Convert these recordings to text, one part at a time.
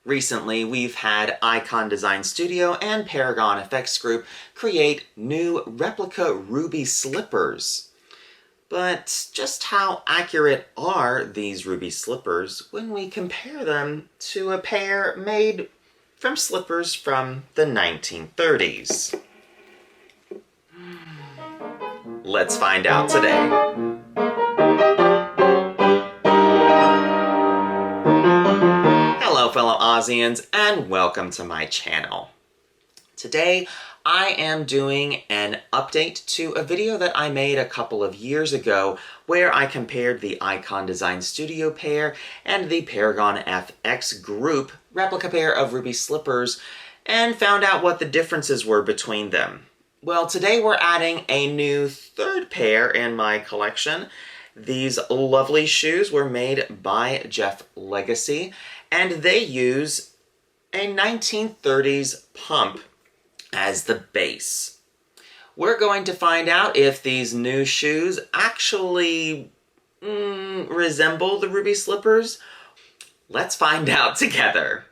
Recently, we've had Ikon Design Studio and Paragon FX Group create new replica ruby slippers. But just how accurate are these ruby slippers when we compare them to a pair made from slippers from the 1930s? Let's find out today. Hello fellow Aussians, and welcome to my channel. Today I am doing an update to a video that I made a couple of years ago where I compared the Ikon Design Studio pair and the Paragon FX Group replica pair of ruby slippers and found out what the differences were between them. Well, today we're adding a new third pair in my collection. These lovely shoes were made by Jeff Lagace, and they use a 1930s pump as the base. We're going to find out if these new shoes actually resemble the ruby slippers. Let's find out together.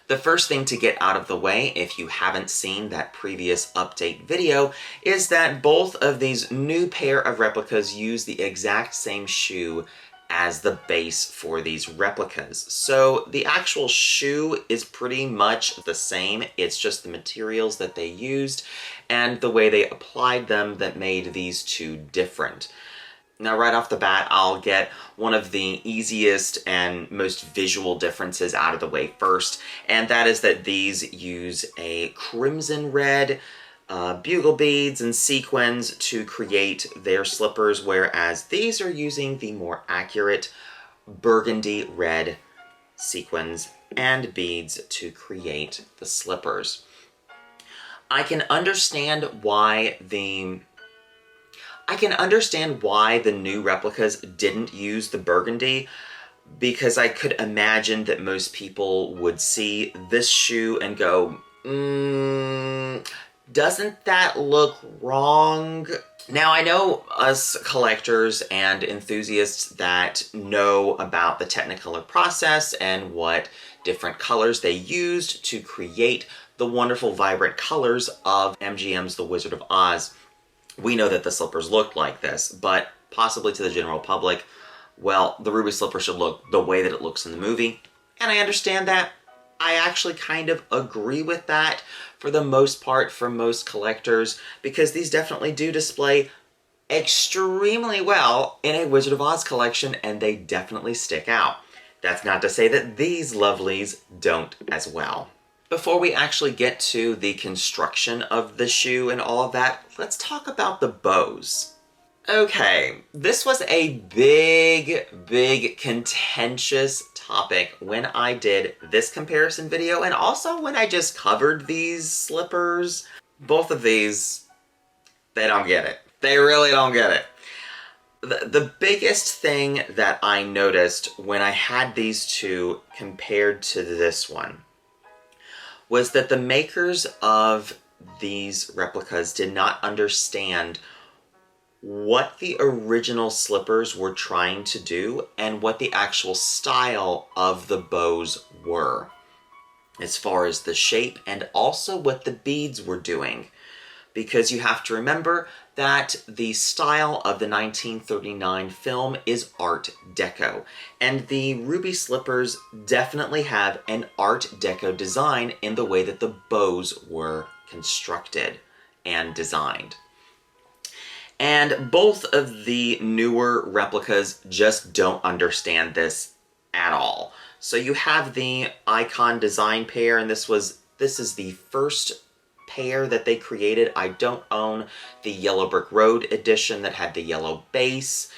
The first thing to get out of the way, if you haven't seen that previous update video, is that both of these new pair of replicas use the exact same shoe as the base for these replicas. So the actual shoe is pretty much the same. It's just the materials that they used and the way they applied them that made these two different. Now, right off the bat, I'll get one of the easiest and most visual differences out of the way first, and that is that these use a crimson red bugle beads and sequins to create their slippers, whereas these are using the more accurate burgundy red sequins and beads to create the slippers. I can understand why the new replicas didn't use the burgundy, because I could imagine that most people would see this shoe and go, doesn't that look wrong? Now, I know us collectors and enthusiasts that know about the Technicolor process and what different colors they used to create the wonderful vibrant colors of MGM's The Wizard of Oz. We know that the slippers looked like this, but possibly to the general public, well, the ruby slipper should look the way that it looks in the movie, and I understand that. I actually kind of agree with that for the most part for most collectors, because these definitely do display extremely well in a Wizard of Oz collection, and they definitely stick out. That's not to say that these lovelies don't as well. Before we actually get to the construction of the shoe and all of that, let's talk about the bows. Okay, this was a big contentious topic when I did this comparison video, and also when I just covered these slippers. Both of these, they don't get it. They really don't get it. The biggest thing that I noticed when I had these two compared to this one was that the makers of these replicas did not understand what the original slippers were trying to do and what the actual style of the bows were, as far as the shape and also what the beads were doing. Because you have to remember that the style of the 1939 film is Art Deco, and the ruby slippers definitely have an Art Deco design in the way that the bows were constructed and designed. And both of the newer replicas just don't understand this at all. So you have the Ikon Design pair, and this is the first pair that they created. I don't own the Yellow Brick Road edition that had the yellow base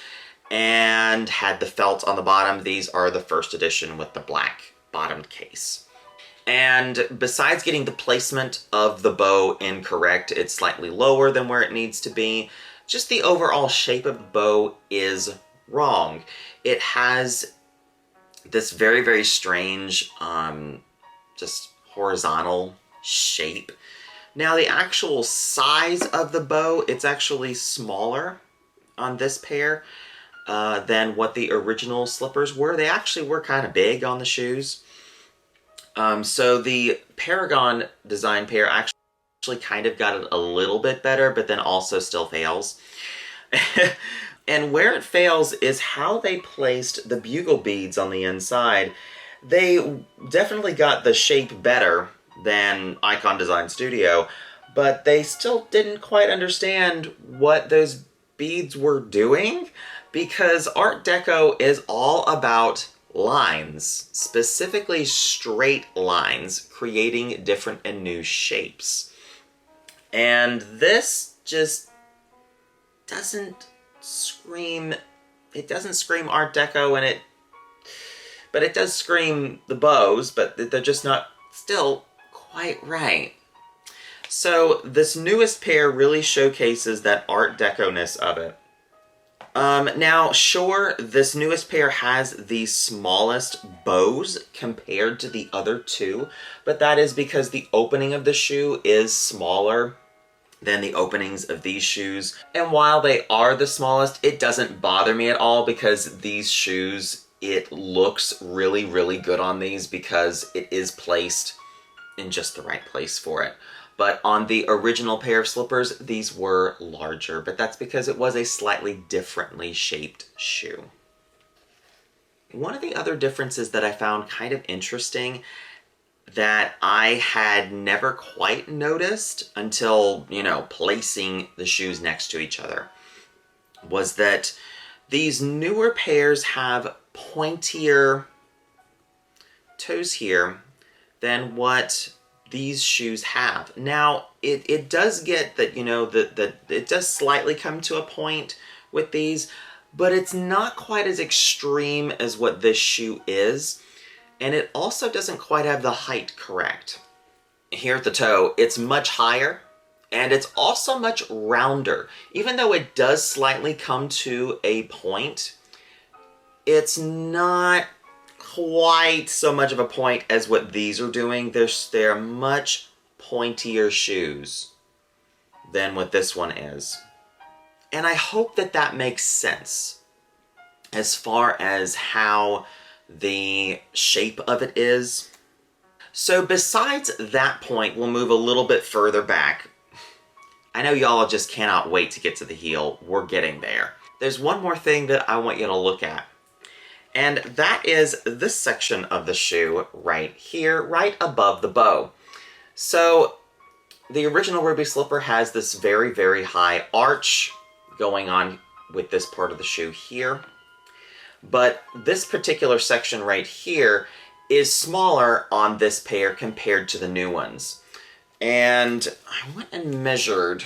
and had the felt on the bottom. These are the first edition with the black bottomed case. And besides getting the placement of the bow incorrect, it's slightly lower than where it needs to be. Just the overall shape of the bow is wrong. It has this very strange, just horizontal shape. Now, the actual size of the bow, it's actually smaller on this pair than what the original slippers were. They actually were kind of big on the shoes. So the Paragon Design pair actually kind of got it a little bit better, but then also still fails. And where it fails is how they placed the bugle beads on the inside. They definitely got the shape better than Ikon Design Studio, but they still didn't quite understand what those beads were doing, because Art Deco is all about lines, specifically straight lines, creating different and new shapes. And this just doesn't scream, it doesn't scream Art Deco, and but it does scream the bows, but they're just not still quite right. So this newest pair really showcases that Art Deco-ness of it. Now, sure, this newest pair has the smallest bows compared to the other two, but that is because the opening of the shoe is smaller than the openings of these shoes. And while they are the smallest, it doesn't bother me at all, because these shoes, it looks really, really good on these because it is placed in just the right place for it. But on the original pair of slippers, these were larger, but that's because it was a slightly differently shaped shoe. One of the other differences that I found kind of interesting that I had never quite noticed until, placing the shoes next to each other, was that these newer pairs have pointier toes here than what these shoes have. Now, it does get that, that it does slightly come to a point with these, but it's not quite as extreme as what this shoe is. And it also doesn't quite have the height correct. Here at the toe, it's much higher, and it's also much rounder. Even though it does slightly come to a point, it's not quite so much of a point as what these are doing. They're much pointier shoes than what this one is. And I hope that that makes sense as far as how the shape of it is. So besides that point, we'll move a little bit further back. I know y'all just cannot wait to get to the heel. We're getting there. There's one more thing that I want you to look at, and that is this section of the shoe right here, right above the bow. So the original Ruby slipper has this very, very high arch going on with this part of the shoe here. But this particular section right here is smaller on this pair compared to the new ones. And I went and measured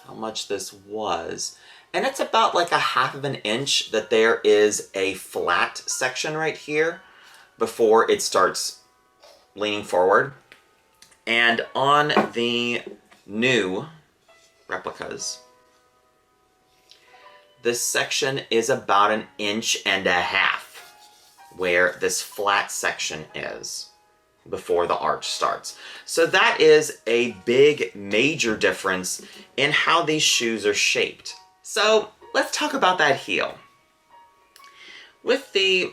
how much this was. And it's about like 1/2 inch that there is a flat section right here before it starts leaning forward. And on the new replicas, this section is about 1.5 inches where this flat section is before the arch starts. So that is a big, major difference in how these shoes are shaped. So let's talk about that heel. With the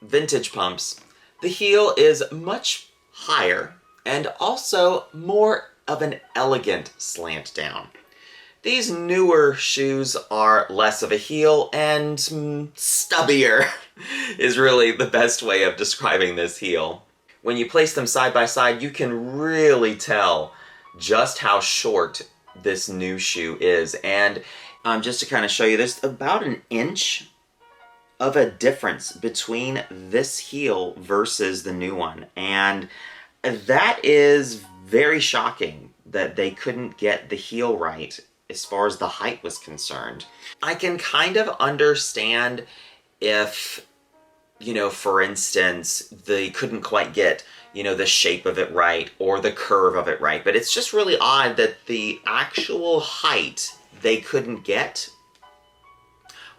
vintage pumps, the heel is much higher and also more of an elegant slant down. These newer shoes are less of a heel and stubbier is really the best way of describing this heel. When you place them side by side, you can really tell just how short this new shoe is. And just to kind of show you, there's about 1 inch of a difference between this heel versus the new one. And that is very shocking that they couldn't get the heel right as far as the height was concerned. I can kind of understand if, for instance, they couldn't quite get, the shape of it right or the curve of it right. But it's just really odd that the actual height they couldn't get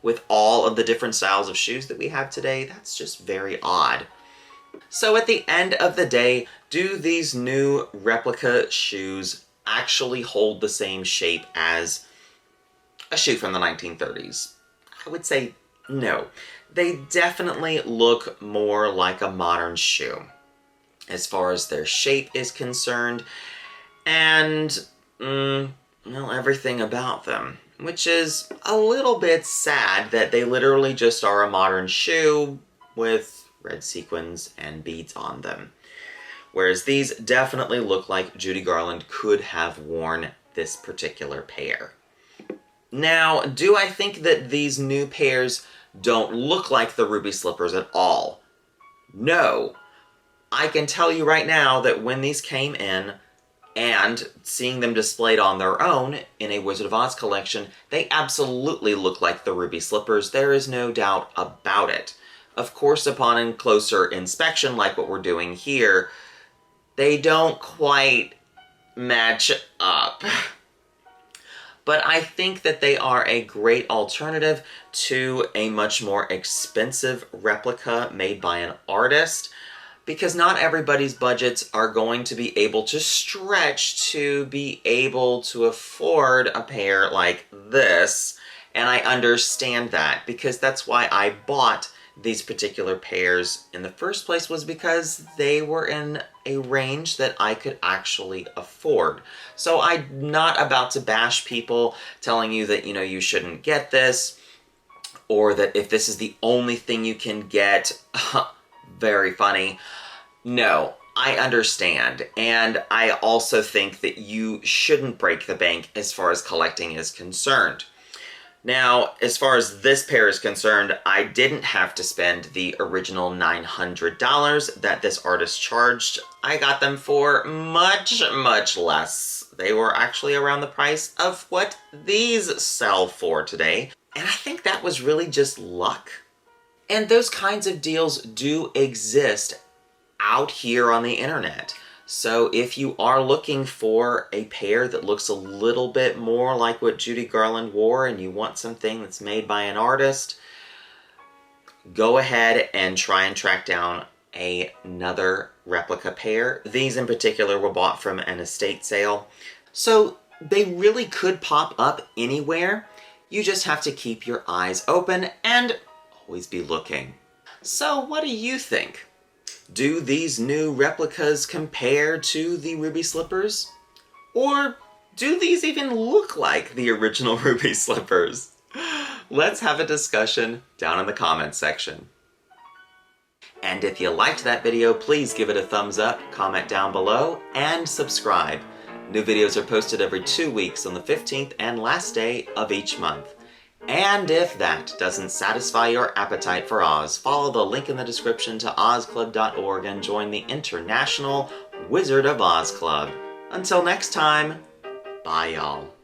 with all of the different styles of shoes that we have today. That's just very odd. So at the end of the day, do these new replica shoes actually hold the same shape as a shoe from the 1930s? I would say no. They definitely look more like a modern shoe. as far as their shape is concerned, and, well, everything about them. Which is a little bit sad that they literally just are a modern shoe with red sequins and beads on them. Whereas these definitely look like Judy Garland could have worn this particular pair. Now, do I think that these new pairs don't look like the ruby slippers at all? No. I can tell you right now that when these came in, and seeing them displayed on their own in a Wizard of Oz collection, they absolutely look like the ruby slippers. There is no doubt about it. Of course, upon closer inspection, like what we're doing here, they don't quite match up. But I think that they are a great alternative to a much more expensive replica made by an artist, because not everybody's budgets are going to be able to stretch to be able to afford a pair like this. And I understand that, because that's why I bought these particular pairs in the first place, was because they were in a range that I could actually afford. So I'm not about to bash people telling you that, you shouldn't get this, or that if this is the only thing you can get, very funny. No, I understand, and I also think that you shouldn't break the bank as far as collecting is concerned. Now, as far as this pair is concerned, I didn't have to spend the original $900 that this artist charged. I got them for much, much less. They were actually around the price of what these sell for today, and I think that was really just luck. And those kinds of deals do exist out here on the internet. So if you are looking for a pair that looks a little bit more like what Judy Garland wore and you want something that's made by an artist, go ahead and try and track down another replica pair. These in particular were bought from an estate sale. So they really could pop up anywhere. You just have to keep your eyes open and always be looking. So what do you think? Do these new replicas compare to the ruby slippers? Or do these even look like the original ruby slippers? Let's have a discussion down in the comments section. And if you liked that video, please give it a thumbs up, comment down below, and subscribe. New videos are posted every 2 weeks on the 15th and last day of each month. And if that doesn't satisfy your appetite for Oz, follow the link in the description to ozclub.org and join the International Wizard of Oz Club. Until next time, bye y'all.